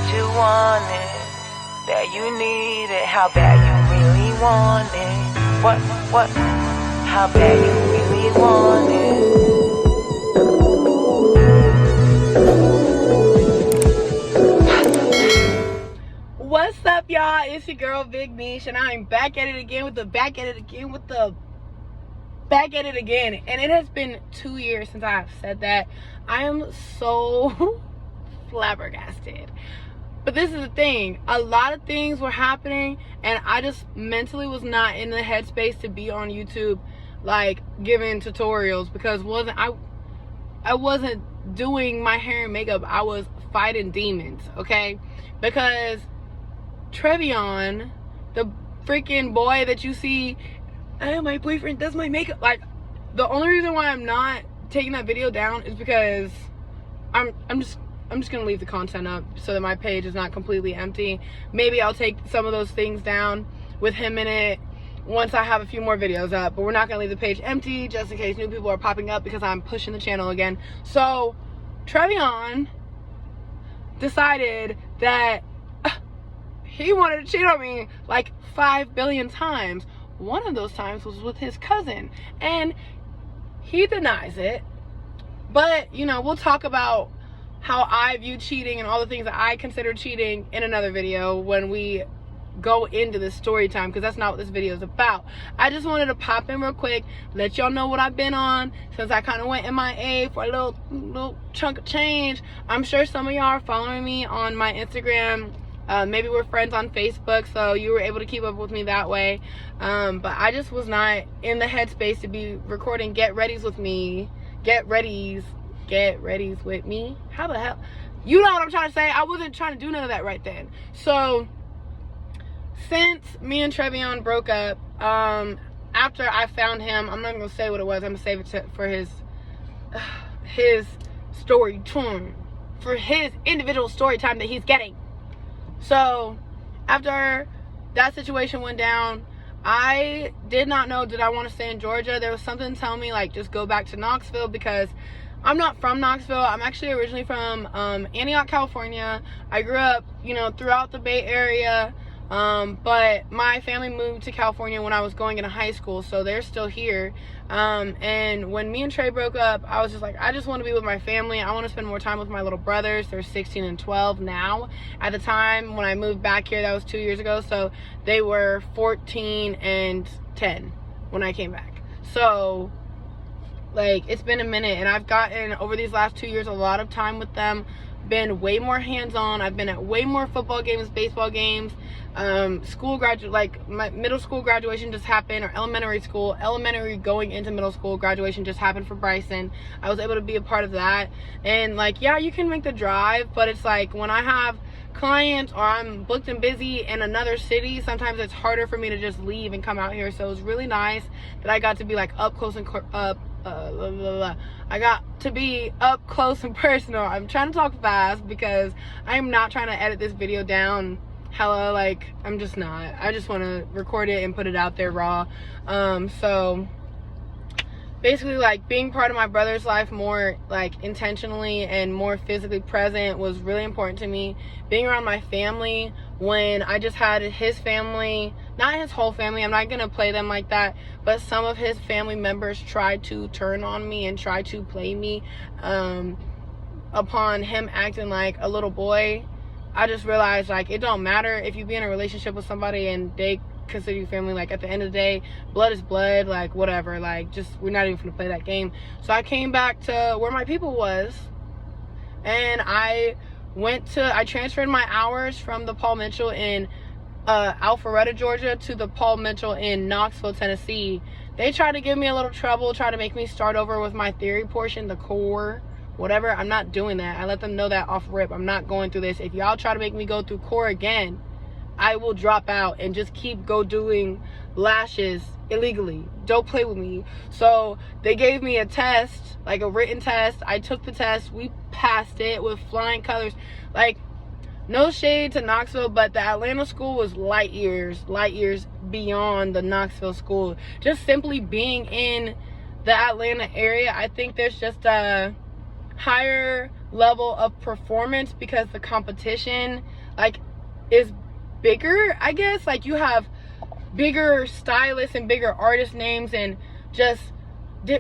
that you want it, that you need it, how bad you really want it. What, how bad you really want it. What's up, y'all? It's your girl, Big Neisha, and I'm back at it again with the back at it again. And it has been 2 years since I have said that. I am so flabbergasted. But this is the thing. A lot of things were happening, and I just mentally was not in the headspace to be on YouTube, like, giving tutorials, because I wasn't doing my hair and makeup. I was fighting demons, okay? Because Trevion, the freaking boy that you see, oh, my boyfriend does my makeup, like, the only reason why I'm not taking that video down is because I'm just gonna leave the content up so that my page is not completely empty. Maybe I'll take some of those things down with him in it once I have a few more videos up, but we're not gonna leave the page empty just in case new people are popping up, because I'm pushing the channel again. So Trevion decided that he wanted to cheat on me like 5 billion times. One of those times was with his cousin, and he denies it. But, you know, we'll talk about how I view cheating and all the things that I consider cheating in another video when we go into this story time, because that's not what this video is about. I just wanted to pop in real quick, let y'all know what I've been on since I kind of went MIA for a little chunk of change. I'm sure some of y'all are following me on my Instagram. Maybe we're friends on Facebook, so you were able to keep up with me that way. But I just was not in the headspace to be recording get readies with me. Get readies with me. How the hell? You know what I'm trying to say. I wasn't trying to do none of that right then. So since me and Trevion broke up, after I found him, I'm not gonna say what it was. I'm gonna save it for his story time, for his individual story time that he's getting. So after that situation went down, I did not know, did I want to stay in Georgia? There was something telling me, like, just go back to Knoxville, because I'm not from Knoxville. I'm actually originally from Antioch, California. I grew up, you know, throughout the Bay Area, but my family moved to California when I was going into high school, so they're still here. And when me and Trey broke up, I was just like, I just want to be with my family. I want to spend more time with my little brothers. They're 16 and 12 now. At the time when I moved back here, that was 2 years ago, so they were 14 and 10 when I came back. So, like, it's been a minute, and I've gotten, over these last 2 years, a lot of time with them. Been way more hands-on. I've been at way more football games, baseball games. My middle school graduation just happened, or elementary going into middle school graduation just happened for Bryson. I was able to be a part of that. And, like, yeah, you can make the drive, but it's like when I have clients or I'm booked and busy in another city, sometimes it's harder for me to just leave and come out here. So it was really nice that I got to be, like, up close and I got to be up close and personal. I'm trying to talk fast because I'm not trying to edit this video down hella, like, I'm just not. I just want to record it and put it out there raw. So basically, like, being part of my brother's life more, like, intentionally and more physically present was really important to me. Being around my family when I just had his family, not his whole family, I'm not gonna play them like that, but some of his family members tried to turn on me and try to play me upon him acting like a little boy. I just realized, like, it don't matter if you be in a relationship with somebody and they consider you family. Like, at the end of the day, blood is blood, like, whatever, like, just, we're not even gonna play that game. So I came back to where my people was, and I transferred my hours from the Paul Mitchell in Alpharetta, Georgia, to the Paul Mitchell in Knoxville, Tennessee. They tried to give me a little trouble, try to make me start over with my theory portion, the core, whatever. I'm not doing that. I let them know that off rip. I'm not going through this. If y'all try to make me go through core again, I will drop out and just keep doing lashes illegally. Don't play with me. So they gave me a test, like a written test. I took the test. We passed it with flying colors. Like, no shade to Knoxville, but the Atlanta school was light years beyond the Knoxville school. Just simply being in the Atlanta area, I think there's just a higher level of performance because the competition like is bigger, I guess. Like you have bigger stylists and bigger artist names and just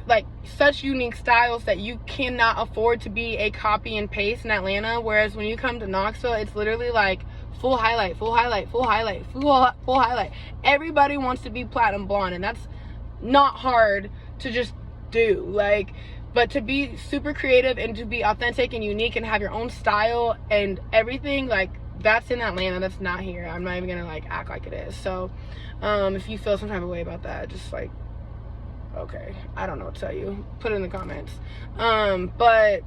like such unique styles that you cannot afford to be a copy and paste in Atlanta. Whereas when you come to Knoxville, it's literally like full highlight, full highlight, full highlight, full highlight. Everybody wants to be platinum blonde, and that's not hard to just do. Like, but to be super creative and to be authentic and unique and have your own style and everything, like that's in Atlanta. That's not here. I'm not even gonna like act like it is. So if you feel some type of way about that, just like, okay, I don't know what to tell you, put it in the comments. But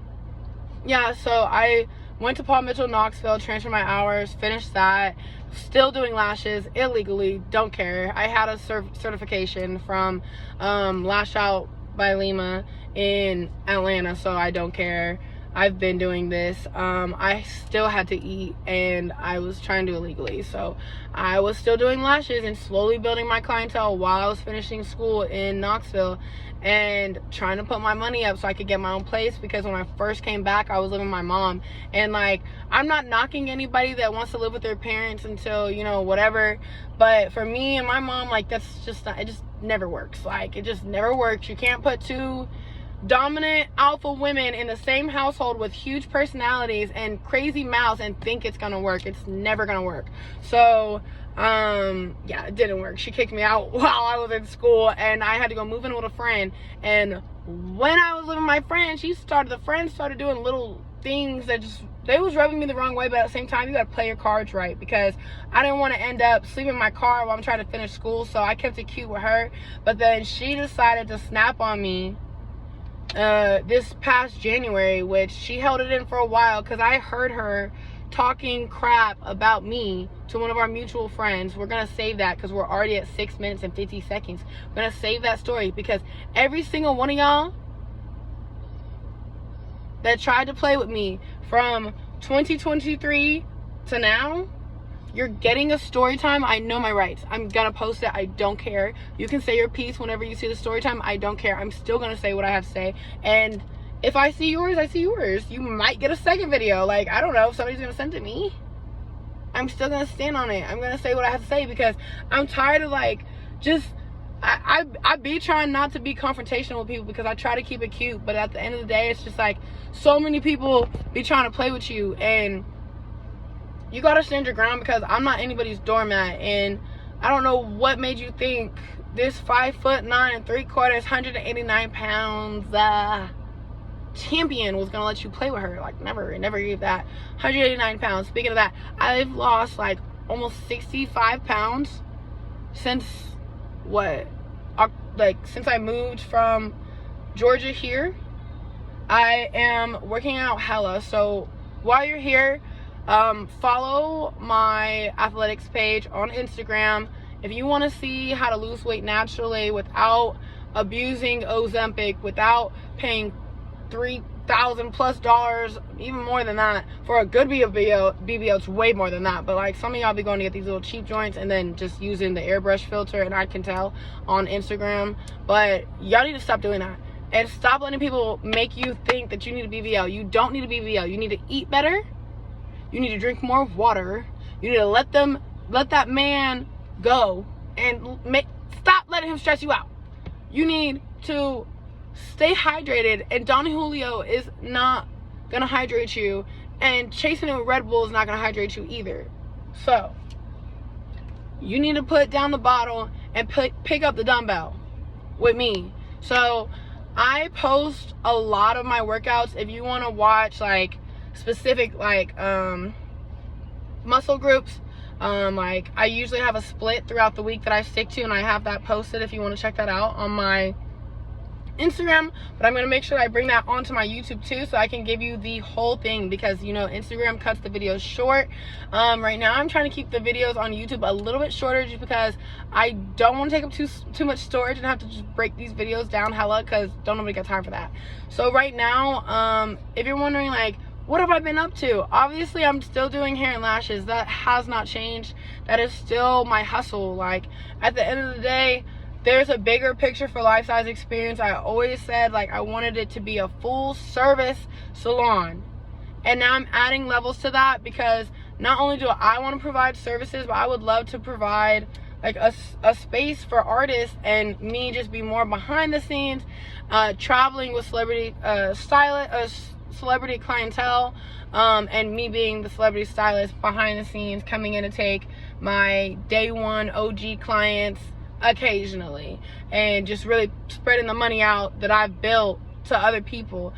yeah, so I went to Paul Mitchell Knoxville, transferred my hours, finished that, still doing lashes illegally, don't care. I had a certification from Lash Out by Lima in Atlanta, so I don't care. I've been doing this. I still had to eat, and I was trying to do it legally, so I was still doing lashes and slowly building my clientele while I was finishing school in Knoxville and trying to put my money up so I could get my own place, because when I first came back I was living with my mom, and like I'm not knocking anybody that wants to live with their parents until, you know, whatever, but for me and my mom, like that's just not, it just never works. Like it just never works. You can't put two dominant alpha women in the same household with huge personalities and crazy mouths and think it's gonna work. It's never gonna work. So yeah, it didn't work. She kicked me out while I was in school, and I had to go move in with a friend. And when I was living with my friend, the friend started doing little things that just, they was rubbing me the wrong way, but at the same time you gotta play your cards right, because I didn't want to end up sleeping in my car while I'm trying to finish school. So I kept it cute with her, but then she decided to snap on me this past January, which she held it in for a while because I heard her talking crap about me to one of our mutual friends. We're gonna save that because we're already at 6 minutes and 50 seconds. We're gonna save that story because every single one of y'all that tried to play with me from 2023 to now, you're getting a story time. I know my rights. I'm gonna post it. I don't care. You can say your piece whenever you see the story time. I don't care. I'm still gonna say what I have to say. And if I see yours, I see yours. You might get a second video. Like, I don't know if somebody's gonna send it to me. I'm still gonna stand on it. I'm gonna say what I have to say because I'm tired of like just I be trying not to be confrontational with people because I try to keep it cute, but at the end of the day it's just like so many people be trying to play with you, and you gotta stand your ground because I'm not anybody's doormat. And I don't know what made you think this 5'9" 3/4", 189 pounds champion was gonna let you play with her. Like never gave that. 189 pounds. Speaking of that, I've lost like almost 65 pounds since since I moved from Georgia here. I am working out hella. So while you're here, follow my athletics page on Instagram if you want to see how to lose weight naturally without abusing Ozempic, without paying $3,000+ even more than that for a good BBL. It's way more than that, but like some of y'all be going to get these little cheap joints and then just using the airbrush filter, and I can tell on Instagram. But y'all need to stop doing that and stop letting people make you think that you need a BBL. You don't need a BBL. You need to eat better. You need to drink more water. You need to let that man go and stop letting him stress you out. You need to stay hydrated, and Don Julio is not gonna hydrate you, and chasing it with Red Bull is not gonna hydrate you either. So you need to put down the bottle and pick up the dumbbell with me. So I post a lot of my workouts. If you want to watch like specific like muscle groups, like I usually have a split throughout the week that I stick to, and I have that posted if you want to check that out on my Instagram. But I'm going to make sure I bring that onto my YouTube too, so I can give you the whole thing, because you know Instagram cuts the videos short. Right now I'm trying to keep the videos on YouTube a little bit shorter just because I don't want to take up too much storage and have to just break these videos down hella, because don't nobody got time for that. So right now, if you're wondering like what have I been up to, obviously I'm still doing hair and lashes. That has not changed. That is still my hustle. Like at the end of the day, there's a bigger picture for Life Size Experience. I always said like I wanted it to be a full service salon. And now I'm adding levels to that, because not only do I want to provide services, but I would love to provide like a space for artists, and me just be more behind the scenes, traveling with celebrity celebrity clientele, and me being the celebrity stylist behind the scenes, coming in to take my day one OG clients occasionally, and just really spreading the money out that I've built to other people,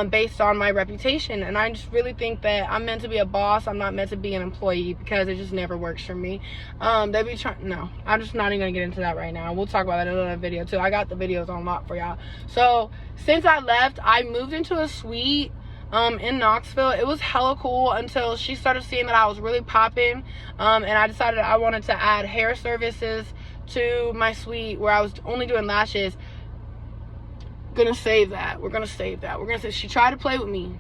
based on my reputation. And I just really think that I'm meant to be a boss. I'm not meant to be an employee, because it just never works for me. They be trying, no, I'm just not even gonna get into that right now. We'll talk about that in another video too. I got the videos on lock for y'all. So since I left, I moved into a suite in Knoxville. It was hella cool until she started seeing that I was really popping, and I decided I wanted to add hair services to my suite, where I was only doing lashes. Gonna save that. We're gonna save that. We're gonna say she tried to play with me.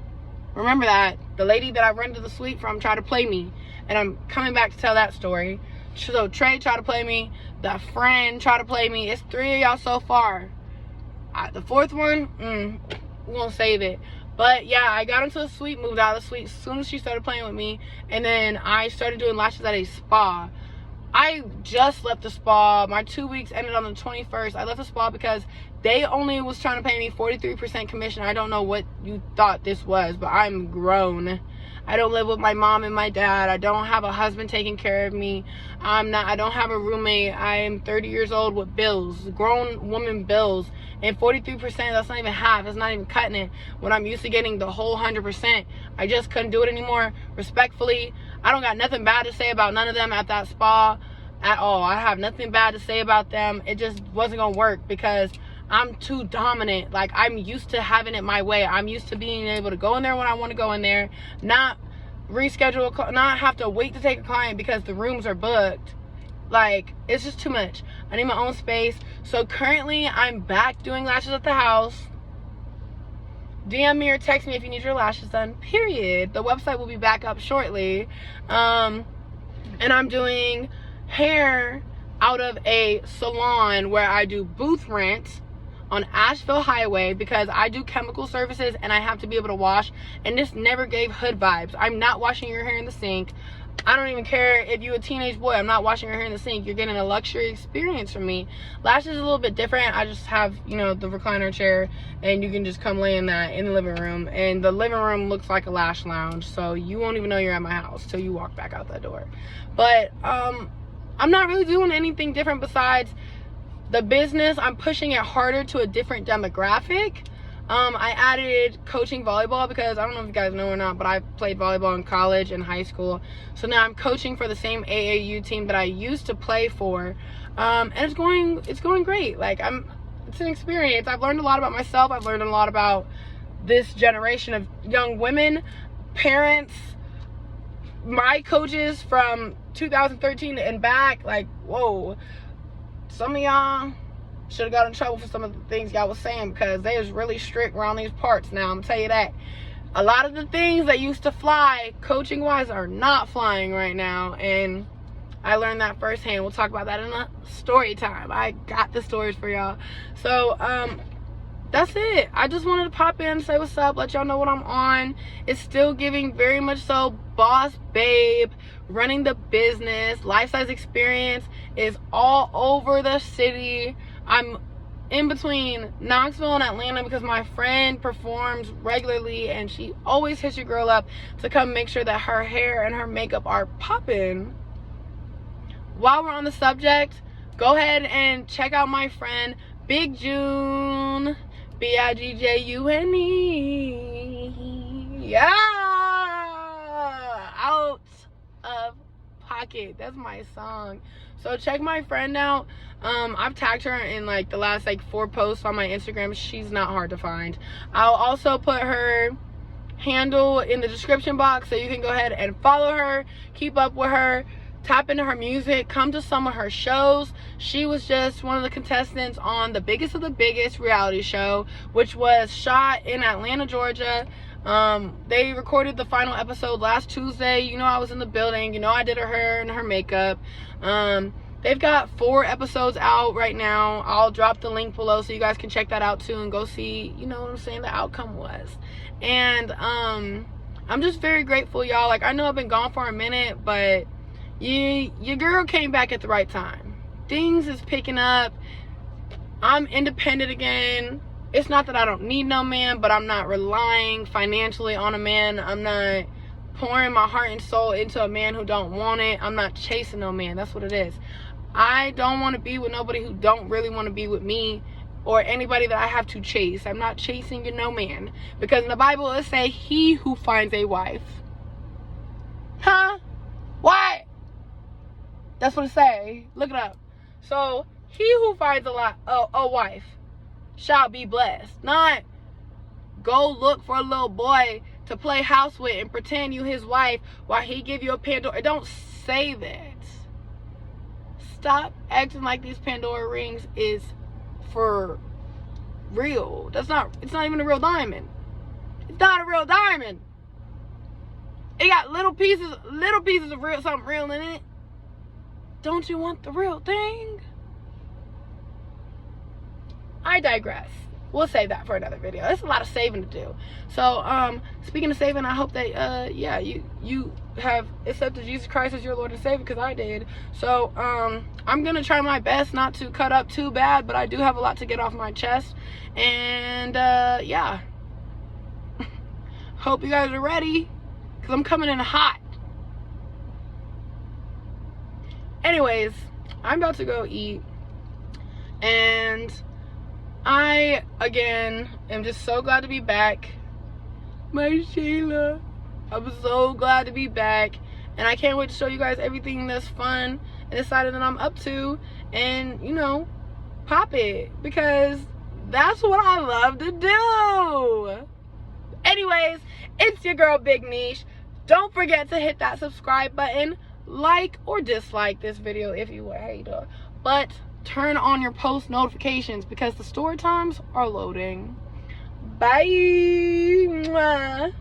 Remember that. The lady that I rented the suite from tried to play me, and I'm coming back to tell that story. So Trey tried to play me. That friend tried to play me. It's 3 of y'all so far. The fourth one, we're gonna save it. But yeah, I got into the suite, moved out of the suite as soon as she started playing with me, and then I started doing lashes at a spa. I just left the spa. My 2 weeks ended on the 21st. I left the spa because they only was trying to pay me 43% commission. I don't know what you thought this was, but I'm grown. I don't live with my mom and my dad. I don't have a husband taking care of me. I don't have a roommate. I am 30 years old with bills, grown woman bills. And 43%, that's not even half. It's not even cutting it. When I'm used to getting the whole 100%, I just couldn't do it anymore. Respectfully, I don't got nothing bad to say about none of them at that spa at all. I have nothing bad to say about them. It just wasn't gonna work because I'm too dominant. Like, I'm used to having it my way. I'm used to being able to go in there when I want to go in there, not reschedule, not have to wait to take a client because the rooms are booked. Like, it's just too much. I need my own space. So currently I'm back doing lashes at the house. DM me or text me if you need your lashes done, period. The website will be back up shortly. And I'm doing hair out of a salon where I do booth rent on Asheville Highway, because I do chemical services and I have to be able to wash, and this never gave hood vibes. I'm not washing your hair in the sink. I don't even care if you're a teenage boy. I'm not washing your hair in the sink. You're getting a luxury experience from me. Lashes is a little bit different. I just have, you know, the recliner chair, and you can just come lay in that in the living room, and the living room looks like a lash lounge, so you won't even know you're at my house till you walk back out that door. But I'm not really doing anything different besides the business. I'm pushing it harder to a different demographic. I added coaching volleyball because I don't know if you guys know or not, but I played volleyball in college and high school. So now I'm coaching for the same AAU team that I used to play for. And it's going great. Like, it's an experience. I've learned a lot about myself. I've learned a lot about this generation of young women, parents, my coaches from 2013 and back. Like, whoa. Some of y'all should have got in trouble for some of the things y'all was saying, because they was really strict around these parts. Now, I'm gonna tell you that a lot of the things that used to fly coaching wise are not flying right now, and I learned that firsthand. We'll talk about that in a story time. I got the stories for y'all. So that's it. I just wanted to pop in, say what's up, let y'all know what I'm on. It's still giving very much so boss babe, running the business. Life size experience is all over the city. I'm in between Knoxville and Atlanta because my friend performs regularly, and she always hits your girl up to come make sure that her hair and her makeup are popping. While we're on the subject, go ahead and check out my friend Big June, Bigjune. Yeah, out of pocket. That's my song. So check my friend out. I've tagged her in like the last like 4 posts on my Instagram. She's not hard to find. I'll also put her handle in the description box so you can go ahead and follow her, keep up with her, tap into her music, come to some of her shows. She was just one of the contestants on the biggest of the biggest reality show, which was shot in Atlanta, Georgia. They recorded the final episode last Tuesday. You know, I was in the building. You know, I did her hair and her makeup. They've got 4 episodes out right now. I'll drop the link below so you guys can check that out too and go see, you know what I'm saying, the outcome was. And I'm I'm just very grateful, y'all. Like, I know I've been gone for a minute, but your girl came back at the right time. Things is picking up. I'm independent again. It's not that I don't need no man, but I'm not relying financially on a man. I'm not pouring my heart and soul into a man who don't want it. I'm not chasing no man. That's what it is. I don't want to be with nobody who don't really want to be with me, or anybody that I have to chase. I'm not chasing no man, because in the Bible it say he who finds a wife. Huh? What? That's what it say. Look it up. So he who finds a wife shall be blessed. Not go look for a little boy to play house with and pretend you his wife while he give you a Pandora. Don't say that. Stop acting like these Pandora rings is for real. It's not even a real diamond. It's not a real diamond. It got little pieces of real, something real in it. Don't you want the real thing? I digress. We'll save that for another video. There's a lot of saving to do. So, speaking of saving, I hope that, you have accepted Jesus Christ as your Lord and Savior, because I did. So, I'm going to try my best not to cut up too bad, but I do have a lot to get off my chest. And, yeah. Hope you guys are ready, because I'm coming in hot. Anyways, I'm about to go eat. And I, again, am just so glad to be back. My Sheila. I'm so glad to be back. And I can't wait to show you guys everything that's fun and exciting that I'm up to. And, you know, pop it. Because that's what I love to do. Anyways, it's your girl, Big Niche. Don't forget to hit that subscribe button. Like or dislike this video if you a hater. But turn on your post notifications, because the story times are loading. Bye. Mwah.